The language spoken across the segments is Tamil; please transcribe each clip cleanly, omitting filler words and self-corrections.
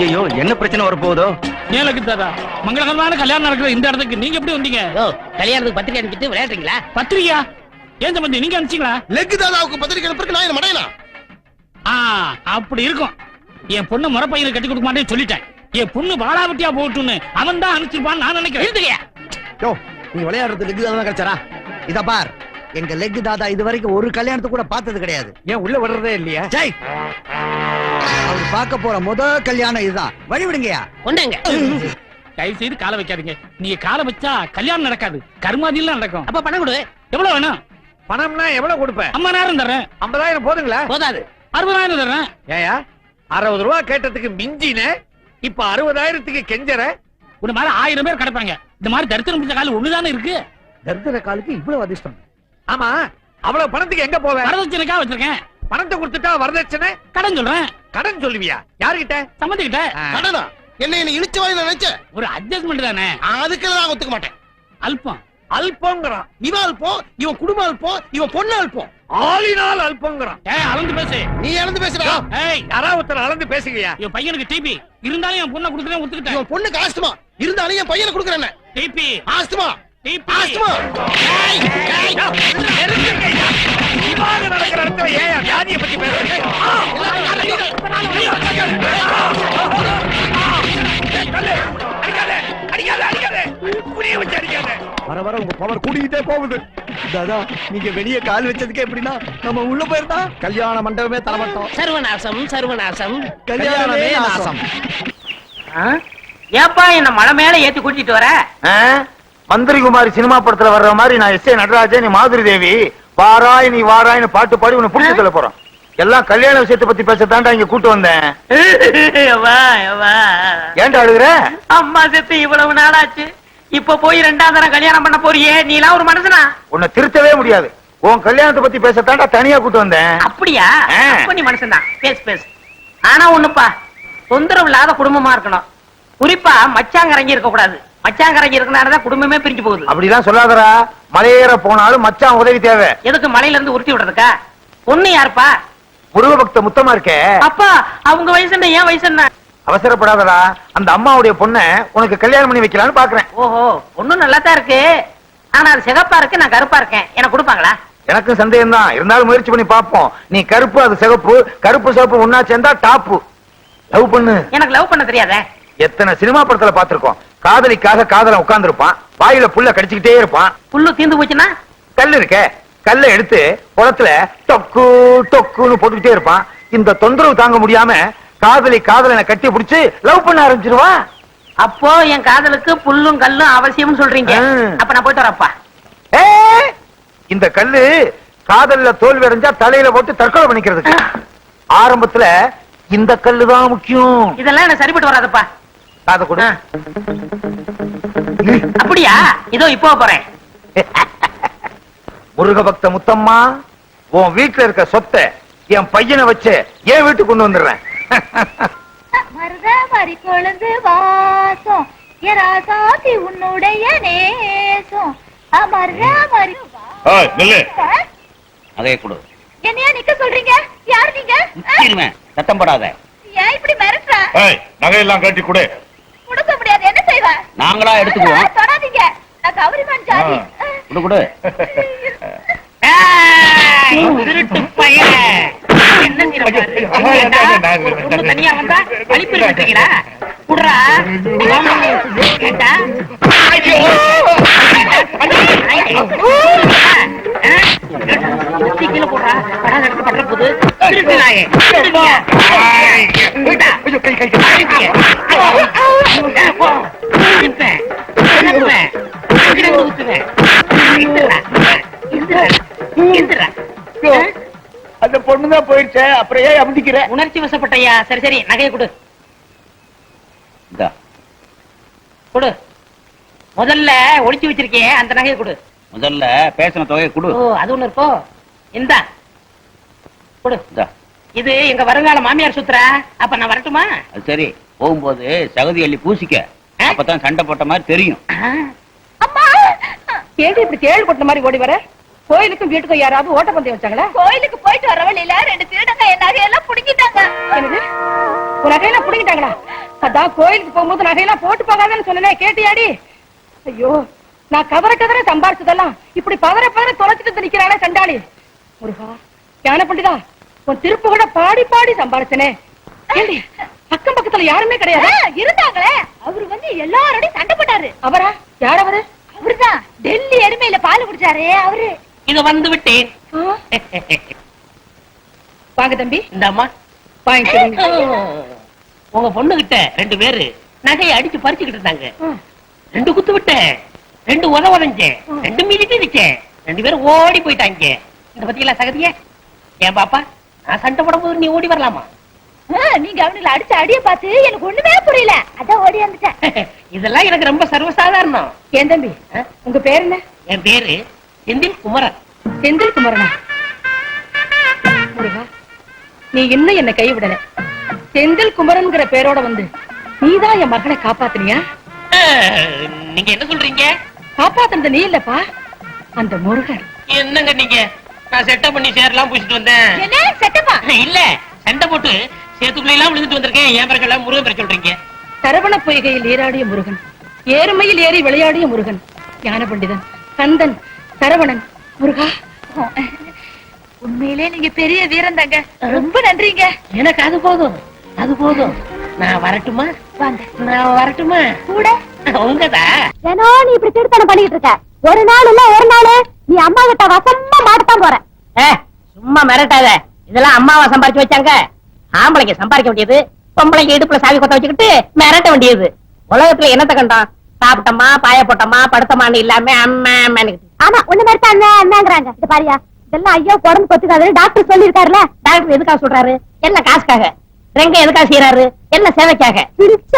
ஐயோ என்ன பிரச்சனை வரப்போகுதோ? ஏலக்கு தாதா, மங்களகரமான கல்யாணம் நடக்கிற இந்த இடத்துக்கு நீங்க எப்படி வந்தீங்க? கல்யாணத்துக்கு பத்திரிக்கை அனுப்பிட்டு விளையாடுறீங்களா? பத்திரிகையா? ஏன் சம்பந்தி நீங்க அனுப்பிச்சீங்களா? லெக் தாதாவுக்கு பத்திரிக்கை அனுப்புறதுக்கு நான் என்ன மடையனா? அப்படி இருக்கும். என் பொண்ணு முறை பையனுக்கு கட்டி கொடுக்க மாட்டேன்னு சொல்லிட்டேன். என் பொண்ணு பாலாவட்டியா போட்டுன்னு அவன் தான் அனுப்பிச்சிருப்பான்னு நான் நினைக்கிறேன். நீ விளையாடுறது லெக் தாதா கிடைச்சாரா? இத பார், எங்க லெக் தாதா இது வரைக்கும் ஒரு கல்யாணத்தை கூட பார்த்தது கிடையாது. ஏன் உள்ள விடுறதே இல்லையா? ஜெய், அவர் பார்க்க போற முதல் கல்யாணம் இதுதான். வழி விடுங்கயா. ஒண்ணுங்க. தயவு செய்து காலை வைக்காதீங்க. நீங்க காலை வச்சா கல்யாணம் நடக்காது, கர்மாதியெல்லாம் நடக்கும். அப்ப பணம் கொடு. எவ்வளவு வேணும்? பணம்னா எவ்வளவு கொடுப்பேன்? 50,000 தர்றேன். 50,000 போதுங்களா? போதாது. 60,000 தர்றேன். ஏயா 60 ரூபா கேட்டதுக்கு மிஞ்சின இப்ப 60,000க்கு கெஞ்சற? ஒரு மாதிரி 1000 பேர் கிடப்பாங்க. இந்த மாதிரி தரித்திரம் பிடிச்ச கால் ஒண்ணுதானே இருக்கு. தர்தர காலுக்கு இவ்வளவு அதிர்ஷ்டம். ஆமா, அவ்வளவு பணத்துக்கு எங்க போவேன்? வரதட்சணைக்கா வச்சிருக்கேன். பணத்தை கொடுத்துட்டா வரதட்சணை? கடன் சொல்றேன். கடன் சொல்லுவியா? யாருகிட்ட? சம்மந்திக்கிட்ட. கடனா? என்ன இழுச்ச வாய் நினைச்சேன். ஒரு அட்ஜஸ்ட்மெண்ட் தானே. அதுக்கு நான் ஒத்துக்க மாட்டேன். அல்பம். அல்பங்கிறான். இவன் அல்பம், இவன் குடும்பம் அல்பம், இவன் பொண்ணு அல்பம். ஆளினால் அல்பங்கிறான். அளந்து பேசு. நீ இழந்து பேசுறா? யாராவது ஒருத்தர் அளந்து பேசுகியா? என் பையனுக்கு டிபி இருந்தாலும் என் பொண்ணை கொடுக்குறேன், ஒத்துக்கிட்டேன். இவன் பொண்ணுக்கு ஆஸ்துமா இருந்தாலும் என் பையனை கொடுக்குறேன். TB asthma TB asthma. இவாக நடக்கிற இடத்துல ஏன் வியாதியை பத்தி பேசுறீங்க? வர வர உங்க பவர் கூடிக்கிட்டே போகுது. தாதா, நீங்க வெளியே கால் வச்சதுக்கே எப்படின்னா நம்ம உள்ள போயிருந்தா கல்யாண மண்டபமே தரமாட்டோம். சர்வநாசம் சர்வநாசம். கல்யாணமே நாசம். ஏப்பா என்ன மலை மேல ஏத்தி கூட்டிட்டு வர? மந்திரி குமாரி சினிமா படத்துல வர்ற மாதிரி நான் எஸ் ஏ நடராஜன், நீ மாதுரி தேவி வாராய் நீ வாராய்னு பாட்டு பாடி உன்னை புடிச்சு சொல்ல போறோம். எல்லாம் கல்யாண விஷயத்தை பத்தி பேசத்தாண்டா இங்க கூட்டு வந்தேன். ஏன்டா அழுகுற? அம்மா செத்து இவ்வளவு நாளாச்சு, இப்ப போய் 2ஆம் தரம் கல்யாணம் பண்ண போறியே, நீ எல்லாம் ஒரு மனுஷனா? உன்னை திருத்தவே முடியாது. உன் கல்யாணத்தை பத்தி பேசத்தாண்டா தனியா கூட்டு வந்தேன். அப்படியா? அப்ப நீ மனுஷன் தான். பேசு பேசு. ஆனா ஒண்ணுப்பா, தொந்தரவு இல்லாத குடும்பமா இருக்கணும். குறிப்பா மச்சாங்கரங்கி இருக்க கூடாது. மச்சாங்கரங்கி இருக்கனாலதான் குடும்பமே பிரிஞ்சு போகுது. அப்படிலாம் சொல்லாதடா. மலையேற போனாலும் மச்சான் உதவி தேவை. எதுக்கு மலையில இருந்து உருட்டி விடுறதுக்கா? பொண்ணு யாருப்பா? முருக பக்த முத்தமா இருக்கே. அப்பா அவங்க வயசு என்ன, ஏன் வயசு என்ன? அவசரப்படாதடா. அந்த அம்மாவுடைய பொண்ணை உனக்கு கல்யாணம் பண்ணி வைக்கலான்னு பாக்குறேன். ஓஹோ, பொண்ணு நல்லா தான் இருக்கு. ஆனா அது சிகப்பா இருக்கு, நான் கருப்பா இருக்கேன். எனக்கு கொடுப்பாங்களா? எனக்கு சந்தேகம் தான், இருந்தாலும் முயற்சி பண்ணி பாப்போம். நீ கருப்பு, அது சிகப்பு. கருப்பு சிவப்பு ஒன்னா சேர்ந்தா டாப்பு. லவ் பண்ணு. எனக்கு லவ் பண்ண தெரியாதே. எத்தனை சினிமா படத்துல பாத்திருக்கோம். காதலிக்காக காதலன் உட்கார்ந்து இருப்பான், வாயில புல்ல கடிச்சுக்கிட்டே இருப்பான். புல்லு தீந்து போச்சுன்னா கல்லு இருக்க, கல்ல எடுத்து குளத்துல டொக்கு டொக்குன்னு போட்டுக்கிட்டே இருப்பான். இந்த தொந்தரவு தாங்க முடியாம காதலனை கட்டி பிடிச்சு லவ் பண்ண ஆரம்பிச்சிருவான். அப்போ என் காதலுக்கு புல்லும் கல்லும் அவசியம் சொல்றீங்க. அப்ப நான் போயிட்டு வரப்பா. இந்த கல்லு காதல்ல தோல்வி அடைஞ்சா தலையில போட்டு தற்கொலை பண்ணிக்கிறதுக்கு. ஆரம்பத்துல இந்த கல்லு தான் முக்கியம். இதெல்லாம் எனக்கு சரிப்பட்டு வராதப்பா. காதை கொடு. அப்படியா? இதோ இப்போ போறேன். முருக பக்த முத்தம்மா, உன் வீட்டுல இருக்க சொத்தை என் பையனை வச்சு என் வீட்டுக்கு கொண்டு வந்துடுறேன். மருதமரி கொழுந்து வாசம் எராசாதி உன்னுடைய நேசம் அமர்தமரி. நகையை கொடு. என்னையா நிக்க சொல்றீங்க? யார் நீங்க? முச்சிருவேன், சத்தம் போடாத. ஏன் இப்படி மிரட்டுற? நகையெல்லாம் கட்டி கொடு. கொடுக்க முடியாது, என்ன செய்வ? நாங்களா எடுத்துக்குவோம். தொடாதீங்க, நான் கௌரிமான் ஜாதி. கொடு கொடு. திருட்டு பையன் என்ன தனியா வந்தா வலிப்பு இருக்கீங்களா? குடுறா கேட்டா கீழே போடுறா. படம் எடுத்து பண்ற போது திருட்டு நாயே அந்த பொண்ணுதான் போயிடுச்சே, அப்புறம் ஏன் அமுதிக்கிற? உணர்ச்சி வசப்பட்டையா? சரி சரி, நகையை கொடு. கொடு. முதல்ல ஒளிச்சு வச்சிருக்கே அந்த நகையை கொடு. முதல்ல பேசின தொகையை கொடு. ஓ, அது ஒண்ணு இருக்கோ? இந்த கொடு. இது எங்க வருங்கால மாமியார் சுத்துற. அப்ப நான் வரட்டுமா? அது சரி, போகும்போது சகதி அள்ளி பூசிக்க, அப்பதான் சண்டை போட்ட மாதிரி தெரியும். அம்மா, கேட்டு இப்படி தேள் கொட்ட மாதிரி ஓடி வர. கோயிலுக்கும் வீட்டுக்கும் யாராவது ஓட்டப்பந்தயம் வச்சாங்களா? கோயிலுக்கு போயிட்டு வர வழியில 2 திருடங்க என் நகையெல்லாம் புடுங்கிட்டாங்க. என்னது, உன் நகையெல்லாம் புடிங்கிட்டாங்களா? அதான் கோயிலுக்கு போகும்போது நகையெல்லாம் போட்டு போகாதன்னு சொன்னேன், கேட்டியாடி? ஐயோ, நான் கதற சம்பாரிச்சதெல்லாம் இப்படி பதற தொலைச்சிட்டு நிக்கிறானே சண்டாளி. முருகா, ஞான பண்டிதா, உன் திருப்பு கூட பாடி பாடி சம்பாரிச்சனே. ஏண்டி, அக்கம் பக்கத்துல யாருமே கிடையாது? இருந்தாங்களே, அவரு வந்து எல்லாரோடையும் சண்டை போட்டாரு. அவரா? யார் அவரு? அவருதான் டெல்லி எருமையில பால் குடிச்சாரே அவரு. இத வந்து விட்டேன். வாங்க தம்பி. இந்த அம்மா வாங்கிக்கிறீங்க. உங்க பொண்ணு கிட்ட 2 பேரு நகையை அடிச்சு பறிச்சுக்கிட்டு இருந்தாங்க. 2 குத்து விட்டேன், 2 உதவதஞ்சேன், 2 மிதிட்டு இருச்சேன். 2 பேரும் ஓடி போயிட்டாங்க. இந்த பத்தியெல்லாம் சகதிய ஏன் பாப்பா, நான் சண்டை போடும்போது நீ ஓடி வரலாமா? நீங்க அவனுங்களை அடிச்ச அடிய பார்த்து எனக்கு ஒண்ணுமே புரியல, அதான் ஓடி வந்துட்டேன். இதெல்லாம் எனக்கு ரொம்ப சர்வசாதாரணம். ஏன் தம்பி, உங்க பேர் என்ன? என் பேரு செந்தில் குமரன். செந்தில் குமரனா? முருகா, நீ இன்னும் என்ன கைவிடல. செந்தில் குமரன்ங்கிற பேரோட வந்து நீதான் என் மகனை காப்பாத்துனியா? நீங்க என்ன சொல்றீங்க? காப்பாத்துனது நீ இல்லப்பா, அந்த முருகன். என்னங்க நீங்க, நான் செட்டப் பண்ணி சேரலாம் பூசிட்டு வந்தேன். என்ன செட்டப்பா? இல்ல, சண்டை போட்டு சேத்துக்குள்ள எல்லாம் விழுந்துட்டு வந்திருக்கேன். என் பிறகு முருகன் பேர் சொல்றீங்க. சரவண பொய்கையில் நீராடிய முருகன், ஏறுமையில் ஏறி விளையாடிய முருகன், ஞான பண்டிதன், கந்தன், சரவணன், முருகா. உண்மையிலே நீங்க பெரிய வீரன் தாங்க, ரொம்ப நன்றிங்க. எனக்கு அது போதும், அது போதும். நான் வரட்டுமா? வாங்க. நான் வரட்டுமா? கூட உங்கதா? ஏனோ நீ இப்படி திருத்தனம் பண்ணிட்டு இருக்க. ஒரு நாள் இல்ல ஒரு நாள் நீ அம்மா கிட்ட வசமா மாட்டத்தான் போற. சும்மா மிரட்டாத. இதெல்லாம் அம்மாவா சம்பாரிச்சு வச்சாங்க. ஆம்பளைங்க சம்பாதிக்க வேண்டியது, பொம்பளைங்க இடுப்புல சாவி கொத்த வச்சுக்கிட்டு மிரட்ட வேண்டியது. உலகத்துல என்னத்த கண்டான்? சாப்பிட்டமா, பாய போட்டமா, படுத்தமான்னு இல்லாம அம்மா அம்மான்னு. ஆமா, ஒண்ணு மாதிரி தான் அண்ணாங்கிறாங்க. இது பாரியா, இதெல்லாம் ஐயோ உடம்பு கொத்துக்காதுன்னு டாக்டர் சொல்லிருக்காருல. டாக்டர் எதுக்காக சொல்றாரு? என்ன காசுக்காக? ரெங்க எதுக்காக செய்யறாரு? என்ன சேவைக்காக? சிரிச்ச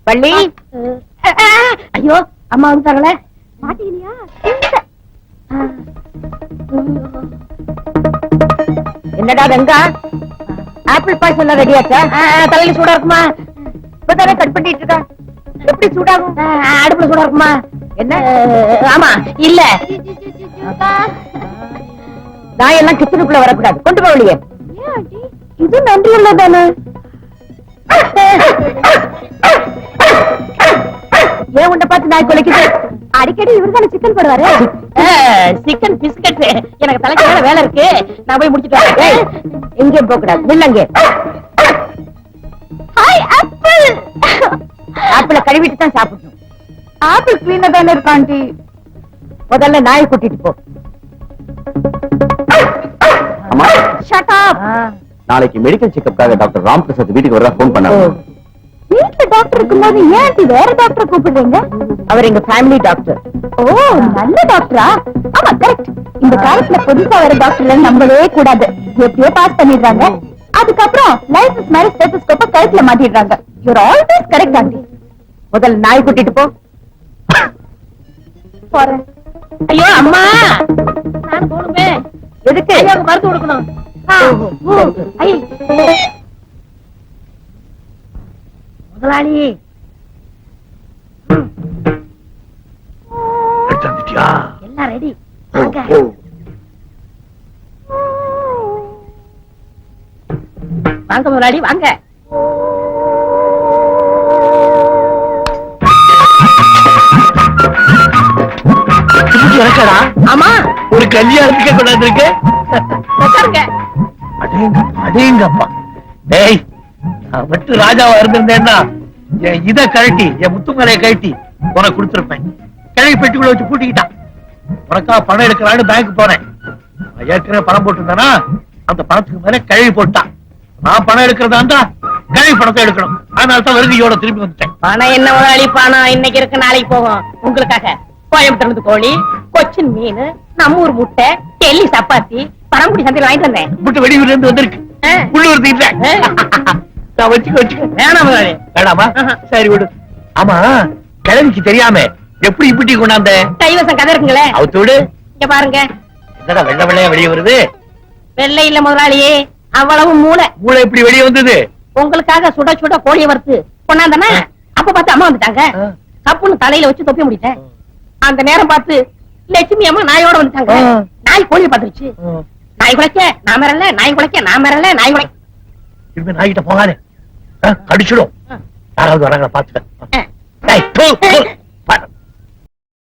பள்ளி. ஐயோ, அம்மா வந்துட்டாங்களே. மாட்டீங்கயா? என்னடா ரெங்கா, ஆப்பிள் பாய்ஸ் எல்லாம் ரெடியாச்சா? தலையில சூடா இருக்குமா? இப்பதானே கட் பண்ணிட்டு இருக்கா. எப்படி சூடாகும்? அடுப்புல சூடா இருக்குமா? என்ன? ஆமா, இல்ல நான் எல்லாம் கிச்சனுக்குள்ள வரக்கூடாது. கொண்டு போகலையே. இது நன்றி உள்ளதானே? ஏன் உன்னை பார்த்து நாய் குலைக்குது? அடிக்கடி இவர்தானே சிக்கன் போடுவாரு. Chicken biscuit. எனக்கு தலைக்கு வேற வேலை இருக்கு, நான் போய் முடிச்சிட்டு வரேன். எங்கேயும் போக கூடாது, நில்லங்க. Hi apple. ஆப்பிள கழுவிட்டு தான் சாப்பிடணும். ஆப்பிள் கிளீனா தானே இருக்கு ஆண்டி. முதல்ல நாய் கூட்டிட்டு போ. அம்மா, ஷட் அப். நாளைக்கு மெடிக்கல் செக்கப்காக டாக்டர் ராம் பிரசாத் வீட்டுக்கு வரதா போன் பண்ணாரு. வீட்ல டாக்டர் இருக்கும்போது ஏன் ஆண்டி வேற டாக்டர் கூப்பிடுறீங்க? அவர் எங்க ஃபேமிலி டாக்டர். ஓ, நல்ல டாக்டரா? ஆமா, கரெக்ட். இந்த காலத்துல புதுசா வர டாக்டர்ல நம்பவே கூடாது. எப்படியோ பாஸ் பண்ணிடுறாங்க. அதுக்கப்புறம் லைசன்ஸ் மாதிரி ஸ்டெத்தோஸ்கோப்ப கழுத்துல மாட்டிடுறாங்க. You are always correct aunty. முதல்ல நாய் கூட்டிட்டு போ. போறேன். ஐயோ அம்மா, நான் போணுமே. எதுக்கு? மருந்து கொடுக்கணும். முதலாளி, எல்லாம் ரெடி. வாங்க முதலாளி, வாங்க. ஆமா, ஒரு கல்யாணத்துக்கு கொண்டாந்து இருக்கு. உட்காருங்க. அடேங்கப்பா. டேய், நான் மட்டும் ராஜாவா இருந்திருந்தேன்னா என் இத கழட்டி, என் முத்துமலையை கழட்டி உனக்கு கொடுத்திருப்பேன். கிழவி பெட்டிக்குள்ள வச்சு பூட்டிக்கிட்டான். உனக்கா பணம் எடுக்கலான்னு பேங்க் போனேன். நான் ஏற்கனவே பணம் போட்டிருந்தேனா அந்த பணத்துக்கு மேல கிழவி போட்டான். நான் பணம் எடுக்கிறதாண்டா கிழவி பணத்தை எடுக்கணும். அதனால தான் வருகையோட திரும்பி வந்துட்டேன். பணம் என்ன முதலாளி, பணம் இன்னைக்கு இருக்கு, நாளைக்கு போகும். உங்களுக்காக கோயம்புத்தூர் கோழி, கொச்சின் மீன், நம்ம ஊர் முட்டை, டெல்லி சப்பாத்தி, பழமுடி சந்தையில் வாங்கிட்டு வந்தேன். முட்டை வெளியூர்ல இருந்து வந்திருக்கு. உள்ளூர் தீட்டை நான் வச்சுக்க. வேணாம் முதலாளி. வேணாமா? சரி விடு. ஆமா, கிழவிக்கு தெரியாம எப்படி இப்படி கொண்டாந்த? கைவசம் கதை இருக்குங்களே, அவுத்து விடு. இங்க பாருங்க. என்னடா வெள்ளை வெள்ளையா வெளியே வருது? வெள்ளை இல்ல முதலாளி, அவ்வளவு மூளை. மூளை எப்படி வெளியே வந்தது? உங்களுக்காக சுட சுட கோழியை வறுத்து கொண்டாந்தனா அப்ப பார்த்து அம்மா வந்துட்டாங்க கப்புன்னு தலையில வச்சு தொப்பி முடிட்டேன் அந்த நேரம் பார்த்து லட்சுமி அம்மா நாயோட வந்துட்டாங்க நாய் கோழியை பார்த்துருச்சு நாய் குலைக்க நான் மரல நாய் குலைக்க நான் மரல நாய் குலை இனிமே நாய்கிட்ட போகாதே கடிச்சிடும் யாராவது வராங்களா பாத்துக்க